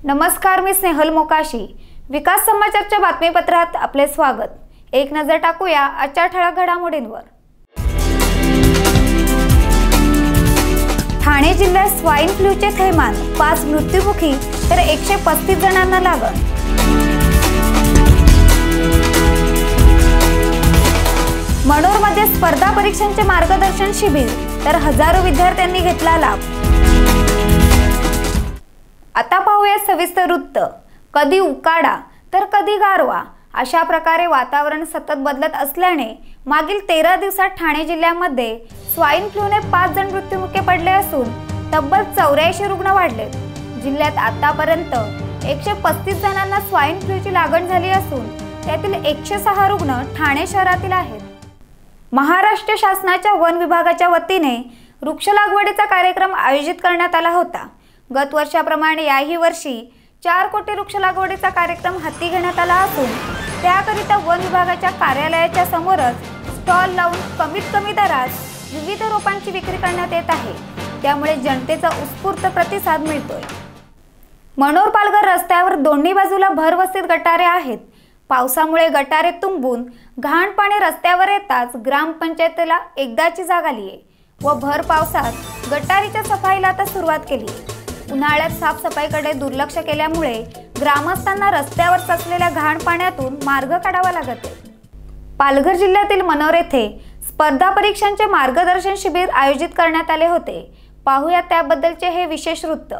नमस्कार, मी स्नेहल मोकाशी. विकास समाचारच्या बातमीपत्रात आपले स्वागत. एक नजर टाकूया आजच्या ठळक घडामोडींवर. ठाणे जिल्ह्यात स्वाईन फ्लूचे थैमान, 5 मृत्युमुखी तर 135 जणांना लागण. मनोरमध्ये स्पर्धा परीक्षांचे मार्गदर्शन शिबिर तर हजारो विद्यार्थ्यांनी घेतला लाभ. आता पाहूया सविस्तर वृत्त. कधी उकाडा तर कधी गारवा अशा प्रकारे वातावरण सतत बदलत असल्याने मागील 13 दिवसात ठाणे जिल्ह्यामध्ये स्वाईन फ्लूने 5 जण मृत्युमुखी पडले असून तब्बल 84 रुग्ण वाढले. जिल्ह्यात आतापर्यंत 135 जणांना स्वाईन फ्लूची लागण झाली असून त्यातील 106 रुग्ण ठाणे शहरातील आहेत. महाराष्ट्र शासनाच्या वन विभागाच्या वतीने वृक्ष लागवडीचा कार्यक्रम आयोजित करण्यात आला होता. गत वर्षाप्रमाणे याही वर्षी 4 कोटी वृक्ष लागवडीचा कार्यक्रम हाती घेण्यात आला असून त्याकरिता वन विभागाच्या कार्यालयाच्या समोरच स्टॉल लावून कमीत कमी दरात विविध रोपांची विक्री करण्यात येत आहे. त्यामुळे जनतेचा उत्स्फूर्त प्रतिसाद मिळतोय. मनोर पालघर रस्त्यावर दोन्ही बाजूला भरवस्तीत गटारे आहेत. पावसामुळे गटारे तुंबून घाण पाणी रस्त्यावर येताच ग्रामपंचायतीला एकदाची जाग आली आहे व भर पावसात गटारीच्या सफाईला आता सुरुवात केली. उन्हाळ्यात साफसफाईकडे दुर्लक्ष केल्यामुळे ग्रामस्थांना रस्त्यावर साचलेल्या घाण पाण्यातून मार्ग काढावा लागत आहे. पालघर जिल्ह्यातील मनोर येथे स्पर्धा परीक्षांचे मार्गदर्शन शिबिर आयोजित करण्यात आले होते. पाहूया त्याबद्दलचे हे विशेष वृत्त.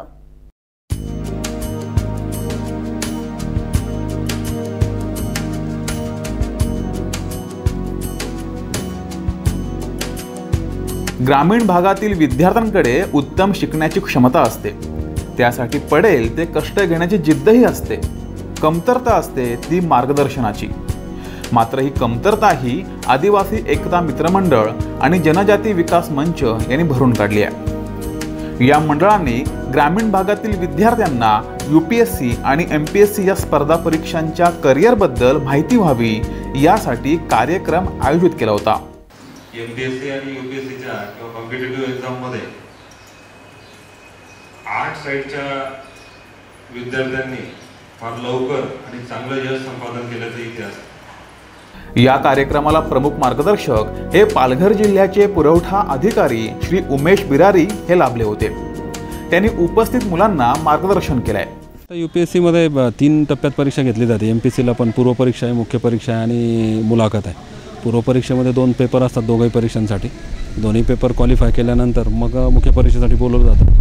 ग्रामीण भागातील विद्यार्थ्यांकडे उत्तम शिकण्याची क्षमता असते. त्यासाठी पडेल ते कष्ट घेण्याची जिद्दही असते. कमतरता असते ती मार्गदर्शनाची. मात्र ही कमतरता ही आदिवासी एकता मित्रमंडळ आणि जनजाती विकास मंच यांनी भरून काढली आहे. या मंडळाने ग्रामीण भागातील विद्यार्थ्यांना UPSC आणि MPSC या स्पर्धा परीक्षांच्या करिअरबद्दल माहिती व्हावी यासाठी कार्यक्रम आयोजित केला होता. MPSC आणि UPSCच्या किंवा कॉम्पिटिटिव्ह एक्झाममध्ये 8 साईडच्या विद्यार्थ्यांनी फार लवकर आणि चांगलं यश संपादन केल्याचा इतिहास. या कार्यक्रमाला प्रमुख मार्गदर्शक हे पालघर जिल्ह्याचे पुरवठा अधिकारी श्री उमेश बिरारी हे लाभले होते. त्यांनी उपस्थित मुलांना मार्गदर्शन केलंय. UPSC मध्ये 3 टप्प्यात परीक्षा घेतली जाते. MPSC ला पण पूर्व परीक्षा आहे, मुख्य परीक्षा आहे आणि मुलाखत आहे. पूर्व परीक्षेमध्ये 2 पेपर असतात दोघंही परीक्षांसाठी. दोन्ही पेपर क्वालिफाय केल्यानंतर मग मुख्य परीक्षेसाठी बोलवलं जातं.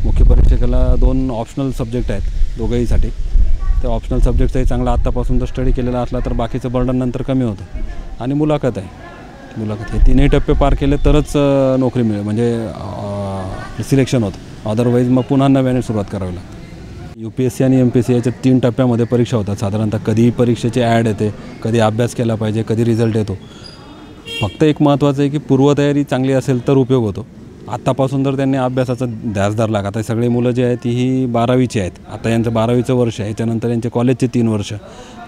मुख्य परीक्षेला 2 ऑप्शनल सब्जेक्ट आहेत दोघंहीसाठी. त्या ऑप्शनल सब्जेक्टचाही चांगला आत्तापासून जर स्टडी केलेला असला तर बाकीचं बर्डन नंतर कमी होतं. आणि मुलाखत आहे. मुलाखत हे 3ही टप्पे पार केले तरच नोकरी मिळेल, म्हणजे सिलेक्शन होतं. अदरवाईज मग पुन्हा नव्याने सुरुवात करावी लागते. UPSC आणि MPSC याच्या 3 टप्प्यामध्ये परीक्षा होतात साधारणतः. कधी परीक्षेची ॲड येते, कधी अभ्यास केला पाहिजे, कधी रिझल्ट येतो. फक्त एक महत्त्वाचं आहे की पूर्वतयारी चांगली असेल तर उपयोग होतो. आत्तापासून जर त्यांनी अभ्यासाचा ध्यास धरला. आता सगळे मुलं जे आहेत ही 12वीची आहेत. आता यांचं 12वीचं वर्ष आहे. याच्यानंतर यांचे कॉलेजचे 3 वर्ष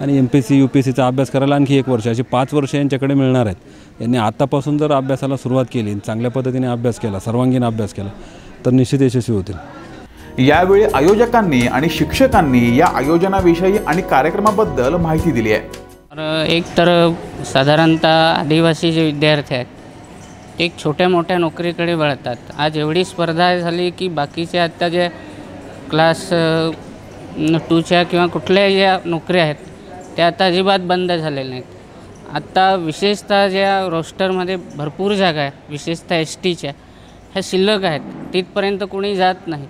आणि MPSC UPSCचा अभ्यास करायला आणखी 1 वर्ष, अशी 5 वर्ष यांच्याकडे मिळणार आहेत. यांनी आत्तापासून जर अभ्यासाला सुरुवात केली, चांगल्या पद्धतीने अभ्यास केला, सर्वांगीण अभ्यास केला तर निश्चित यशस्वी होतील. यावेळी आयोजकांनी आणि शिक्षकांनी या आयोजनाविषयी आणि कार्यक्रमाबद्दल माहिती दिली आहे. एक तर साधारणतः आदिवासी जे विद्यार्थी आहेत एक छोट्या मोठ्या नोकरीकडे वळतात. आज एवढी स्पर्धा झाली की बाकीच्या आत्ता जे क्लास 2च्या किंवा कुठल्याही ज्या नोकऱ्या आहेत त्या आता अजिबात बंद झालेल्या नाहीत. आत्ता विशेषतः ज्या रोस्टरमध्ये भरपूर जागा आहे, विशेषतः STच्या ह्या शिल्लक आहेत. तिथपर्यंत कोणी जात नाही.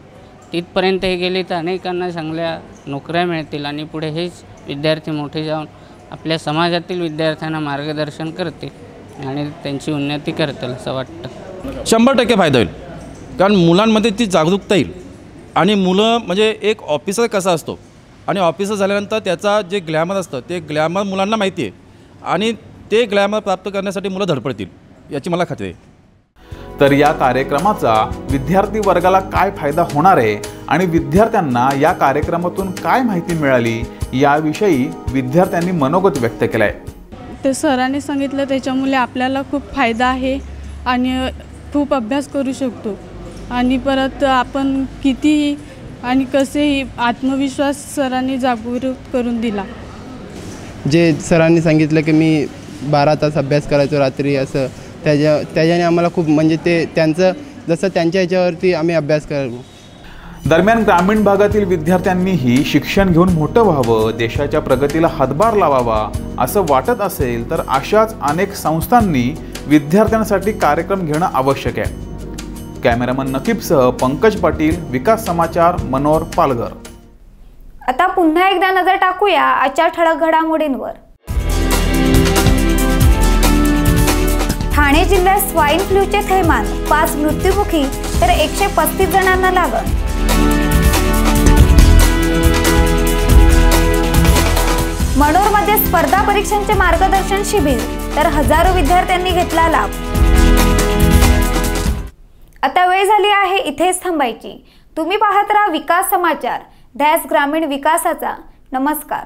तिथपर्यंत हे गेले तर अनेकांना चांगल्या नोकऱ्या मिळतील आणि पुढे हेच विद्यार्थी मोठे जाऊन आपल्या समाजातील विद्यार्थ्यांना मार्गदर्शन करतील आणि त्यांची उन्नती करतील असं वाटतं. 100% फायदा होईल. कारण मुलांमध्ये ती जागरूकता येईल आणि मुलं म्हणजे एक ऑफिसर कसा असतो आणि ऑफिसर झाल्यानंतर त्याचा जे ग्लॅमर असतं ते ग्लॅमर मुलांना माहिती आहे आणि ते ग्लॅमर प्राप्त करण्यासाठी मुलं धडपडतील याची मला खात्री आहे. तर या कार्यक्रमाचा विद्यार्थी वर्गाला काय फायदा होणार आहे आणि विद्यार्थ्यांना या कार्यक्रमातून काय माहिती मिळाली याविषयी विद्यार्थ्यांनी मनोगत व्यक्त केलं आहे. ते सरांनी सांगितलं त्याच्यामुळे आपल्याला खूप फायदा आहे आणि खूप अभ्यास करू शकतो आणि परत आपण कितीही आणि कसेही आत्मविश्वास सरांनी जागृत करून दिला. जे सरांनी सांगितलं की मी 12 तास अभ्यास करायचो रात्री, असं त्याच्याने आम्हाला खूप म्हणजे ते त्यांचं जसं त्यांच्या ह्याच्यावरती आम्ही अभ्यास करतो. दरम्यान ग्रामीण भागातील विद्यार्थ्यांनीही शिक्षण घेऊन मोठं व्हावं, देशाच्या प्रगतीला हातभार लावावा असं वाटत असेल तर अशाच अनेक संस्थांनी विद्यार्थ्यांसाठी कार्यक्रम घेणं आवश्यक आहे. कॅमेरामन नकीबसह पंकज पाटील, विकास समाचार, मनोर, पालघर. आता पुन्हा एकदा नजर टाकूया आजच्या ठळक घडामोडींवर. ठाणे जिल्ह्यात स्वाईन फ्लूचे थैमान, 5 मृत्युमुखी तर 135 जणांना लागण. मनोरमध्ये स्पर्धा परीक्षांचे मार्गदर्शन शिबिर तर हजारो विद्यार्थ्यांनी घेतला लाभ. आता वेळ झाली आहे इथेच थांबायची. तुम्ही पाहत राहा विकास समाचार, ध्यास ग्रामीण विकासाचा. नमस्कार.